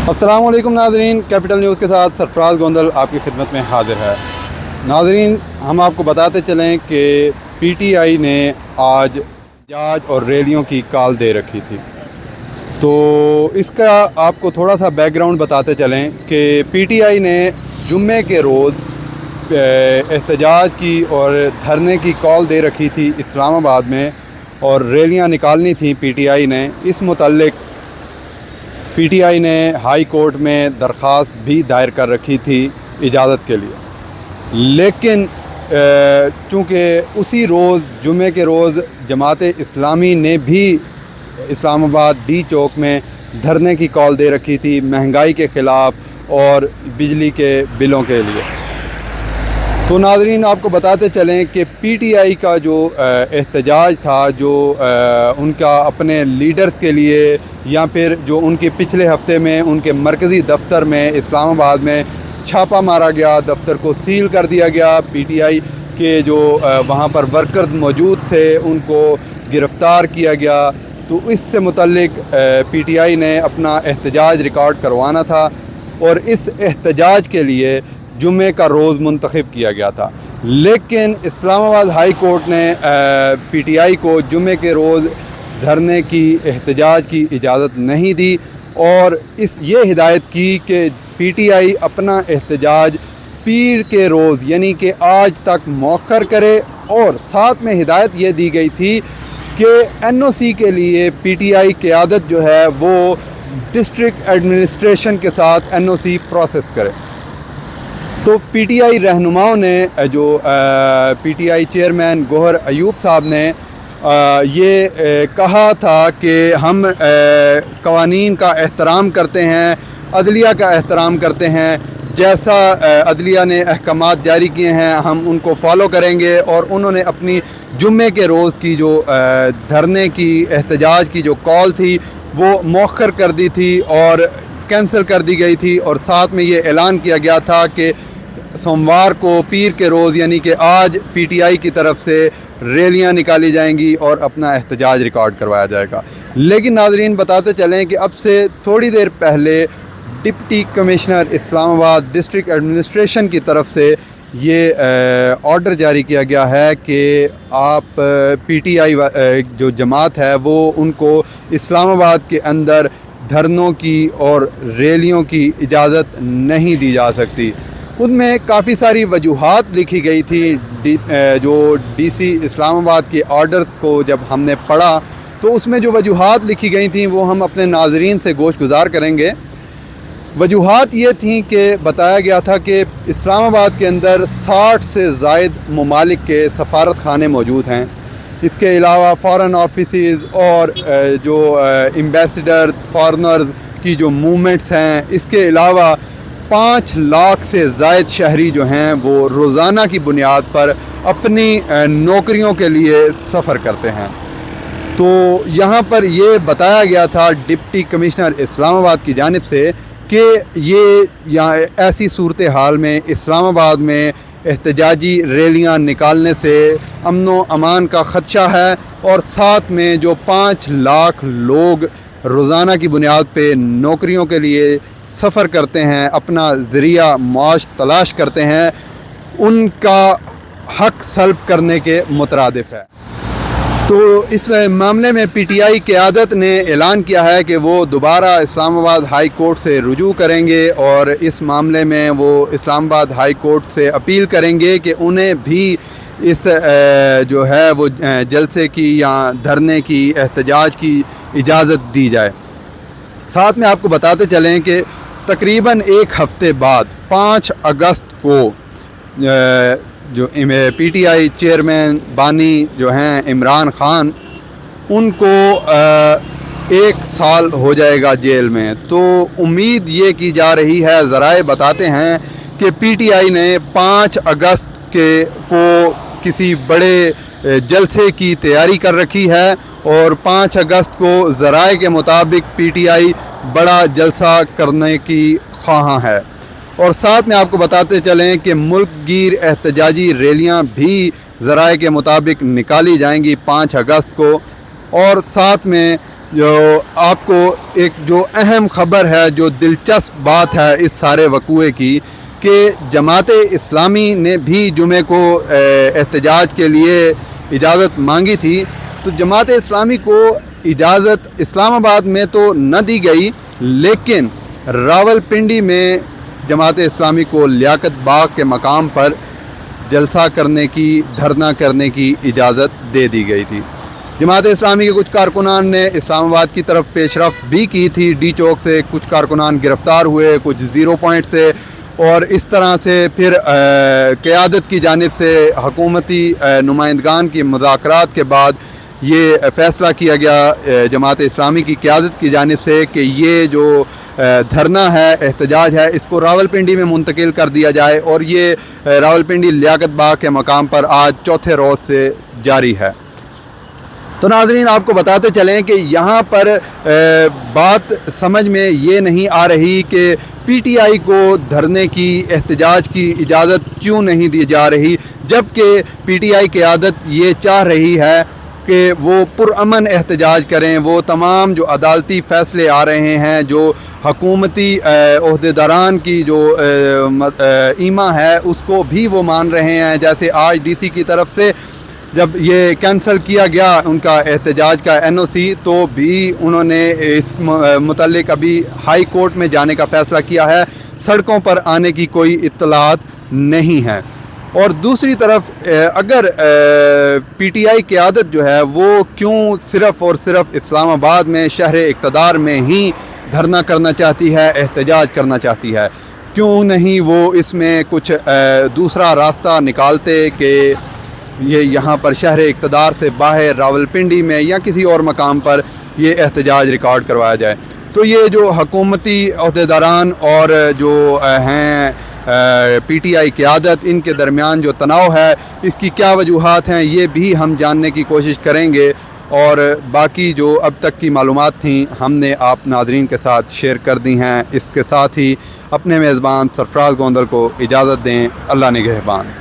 अस्सलाम वालेकुम नाज़रीन, कैपिटल न्यूज़ के साथ सरफराज गोंदल आपकी खिदमत में हाजिर है। नाज़रीन, हम आपको बताते चलें कि पीटीआई ने आज एहतजाज और रैलियों की कॉल दे रखी थी। तो इसका आपको थोड़ा सा बैकग्राउंड बताते चलें कि पीटीआई ने जुम्मे के रोज़ एहतजाज की और धरने की कॉल दे रखी थी इस्लामाबाद में, और रैलियां निकालनी थी पीटीआई ने। इस मुतल्लिक पीटीआई ने हाई कोर्ट में दरख्वास्त भी दायर कर रखी थी इजाज़त के लिए, लेकिन चूँकि उसी रोज़ जुम्मे के रोज़ जमात इस्लामी ने भी इस्लामाबाद डी चौक में धरने की कॉल दे रखी थी महंगाई के ख़िलाफ़ और बिजली के बिलों के लिए। तो नाज़रीन, आपको बताते चलें कि पीटीआई का जो एहतजाज था, जो उनका अपने लीडर्स के लिए, या फिर जो उनके पिछले हफ्ते में उनके मरकज़ी दफ्तर में इस्लामाबाद में छापा मारा गया, दफ्तर को सील कर दिया गया, पीटीआई के जो वहाँ पर वर्कर्स मौजूद थे उनको गिरफ़्तार किया गया। तो इससे मुतल्लिक पीटीआई ने अपना एहतजाज रिकॉर्ड करवाना था और इस एहतजाज के लिए जुम्मे का रोज़ मुंतखब किया गया था, लेकिन इस्लामाबाद हाई कोर्ट ने पीटीआई को जुम्मे के रोज़ धरने की, एहतजाज की इजाज़त नहीं दी और ये हिदायत की कि पीटीआई अपना एहतजाज पीर के रोज़ यानी कि आज तक मौखर करे। और साथ में हिदायत ये दी गई थी कि एनओसी के लिए पीटीआई क़यादत जो है वो डिस्ट्रिक्ट एडमिनिस्ट्रेशन के साथ एनओसी प्रोसेस करे। तो पीटीआई रहनुमाओं ने, जो पीटीआई चेयरमैन गौहर अयूब साहब ने ये कहा था कि हम कवानीन का एहतराम करते हैं, अदलिया का एहतराम करते हैं, जैसा अदलिया ने अहकामात जारी किए हैं हम उनको फॉलो करेंगे। और उन्होंने अपनी जुम्मे के रोज़ की जो धरने की, एहतजाज की जो कॉल थी वो मौखर कर दी थी और कैंसिल कर दी गई थी, और साथ में ये ऐलान किया गया था कि सोमवार को पीर के रोज़ यानी कि आज पीटीआई की तरफ से रैलियां निकाली जाएंगी और अपना एहतजाज रिकॉर्ड करवाया जाएगा। लेकिन नाज़रीन, बताते चलें कि अब से थोड़ी देर पहले deputy commissioner Islamabad district administration की तरफ से ये ऑर्डर जारी किया गया है कि आप पीटीआई जो जमात है वो उनको इस्लामाबाद के अंदर धरनों की और रैलियों की इजाज़त नहीं दी जा सकती। उनमें काफ़ी सारी वजूहात लिखी गई थी। जो डीसी इस्लामाबाद के ऑर्डर को जब हमने पढ़ा तो उसमें जो वजूहात लिखी गई थी वो हम अपने नाज़रीन से गोशगुजार करेंगे। वजूहात ये थी कि बताया गया था कि इस्लामाबाद के अंदर 60 से ज़ायद ममालिक के सफारत खाने मौजूद हैं। इसके अलावा फ़ॉरेन ऑफिसेज़ और जो एम्बेसडर्स, फॉरनर्स की जो मूवमेंट्स हैं, इसके अलावा 5 लाख से ज़ायद शहरी जो हैं वो रोज़ाना की बुनियाद पर अपनी नौकरियों के लिए सफ़र करते हैं। तो यहाँ पर ये बताया गया था डिप्टी कमिश्नर इस्लामाबाद की जानिब से कि ये यहाँ ऐसी सूरत हाल में इस्लामाबाद में एहतजाजी रैलियाँ निकालने से अमन व अमान का ख़दशा है, और साथ में जो 5 लाख लोग रोज़ाना की बुनियाद पे नौकरियों के लिए सफ़र करते हैं, अपना ज़रिया माश तलाश करते हैं, उनका हक़ सल्ब करने के मुतरादिफ़ है। तो इस मामले में पीटीआई क़यादत ने ऐलान किया है कि वो दोबारा इस्लामाबाद हाई कोर्ट से रुजू करेंगे और इस मामले में वो इस्लामाबाद हाई कोर्ट से अपील करेंगे कि उन्हें भी इस जो है वो जलसे की या धरने की, एहतजाज की इजाज़त दी जाए। साथ में आपको बताते चलें कि तकरीबन एक हफ़्ते बाद 5 अगस्त को जो पीटीआई चेयरमैन बानी जो हैं इमरान ख़ान, उनको 1 साल हो जाएगा जेल में। तो उम्मीद ये की जा रही है, ज़राए बताते हैं कि पीटीआई ने 5 अगस्त को किसी बड़े जलसे की तैयारी कर रखी है और 5 अगस्त को ज़राए के मुताबिक पीटीआई बड़ा जलसा करने की ख्वाहां है। और साथ में आपको बताते चलें कि मुल्क गिर एहतजाजी रैलियां भी ज़राए के मुताबिक निकाली जाएंगी 5 अगस्त को, और साथ में جو آپ کو ایک جو اہم خبر ہے, جو دلچسپ بات ہے اس سارے وقوعے کی, کہ جماعت اسلامی نے بھی جمعے کو احتجاج کے لیے اجازت مانگی تھی. تو جماعت اسلامی کو اجازت اسلام آباد میں تو نہ دی گئی, لیکن راولپنڈی میں جماعت اسلامی کو لیاقت باغ کے مقام پر جلسہ کرنے کی, دھرنا کرنے کی اجازت دے دی گئی تھی. جماعت اسلامی کے کچھ کارکنان نے اسلام آباد کی طرف پیش رفت بھی کی تھی. ڈی چوک سے کچھ کارکنان گرفتار ہوئے, کچھ زیرو پوائنٹ سے, اور اس طرح سے پھر قیادت کی جانب سے حکومتی نمائندگان کی مذاکرات کے بعد یہ فیصلہ کیا گیا جماعت اسلامی کی قیادت کی جانب سے کہ یہ جو دھرنا ہے, احتجاج ہے, اس کو راولپنڈی میں منتقل کر دیا جائے, اور یہ راولپنڈی لیاقت باغ کے مقام پر آج چوتھے روز سے جاری ہے. تو ناظرین, آپ کو بتاتے چلیں کہ یہاں پر بات سمجھ میں یہ نہیں آ رہی کہ پی ٹی آئی کو دھرنے کی, احتجاج کی اجازت کیوں نہیں دی جا رہی, جبکہ پی ٹی آئی قیادت یہ چاہ رہی ہے کہ وہ پرامن احتجاج کریں. وہ تمام جو عدالتی فیصلے آ رہے ہیں, جو حکومتی عہدیداران کی جو ایما ہے, اس کو بھی وہ مان رہے ہیں. جیسے آج ڈی سی کی طرف سے جب یہ کینسل کیا گیا ان کا احتجاج کا این او سی, تو بھی انہوں نے اس متعلق ابھی ہائی کورٹ میں جانے کا فیصلہ کیا ہے. سڑکوں پر آنے کی کوئی اطلاعات نہیں ہے. اور دوسری طرف اگر پی ٹی آئی قیادت جو ہے وہ کیوں صرف اور صرف اسلام آباد میں شہر اقتدار میں ہی دھرنا کرنا چاہتی ہے, احتجاج کرنا چاہتی ہے, کیوں نہیں وہ اس میں کچھ دوسرا راستہ نکالتے کہ یہ یہاں پر شہر اقتدار سے باہر راولپنڈی میں یا کسی اور مقام پر یہ احتجاج ریکارڈ کروایا جائے. تو یہ جو حکومتی عہدیداران اور جو ہیں پی ٹی آئی قیادت, ان کے درمیان جو تناؤ ہے, اس کی کیا وجوہات ہیں, یہ بھی ہم جاننے کی کوشش کریں گے. اور باقی جو اب تک کی معلومات تھیں ہم نے آپ ناظرین کے ساتھ شیئر کر دی ہیں. اس کے ساتھ ہی اپنے میزبان سرفراز گوندل کو اجازت دیں. اللہ نگہبان.